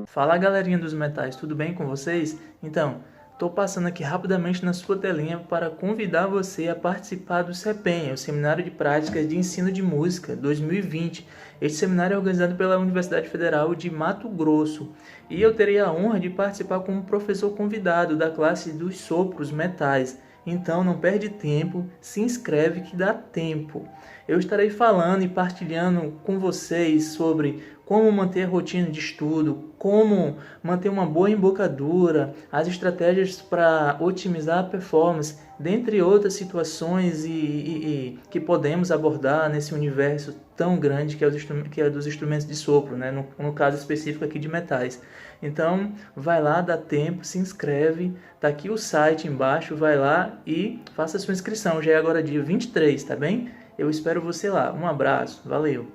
Fala galerinha dos metais, tudo bem com vocês? Então, estou passando aqui rapidamente na sua telinha para convidar você a participar do CEPEM, o Seminário de Práticas de Ensino de Música 2020. Este seminário é organizado pela Universidade Federal de Mato Grosso e eu terei a honra de participar como professor convidado da classe dos sopros metais. Então não perde tempo, se inscreve que dá tempo. Eu estarei falando e partilhando com vocês sobre como manter a rotina de estudo, como manter uma boa embocadura, as estratégias para otimizar a performance, dentre outras situações que podemos abordar nesse universo tão grande que é dos instrumentos de sopro, né? no caso específico aqui de metais. Então, vai lá, dá tempo, se inscreve, tá aqui o site embaixo, vai lá e faça a sua inscrição. Já é agora dia 23, tá bem? Eu espero você lá. Um abraço, valeu!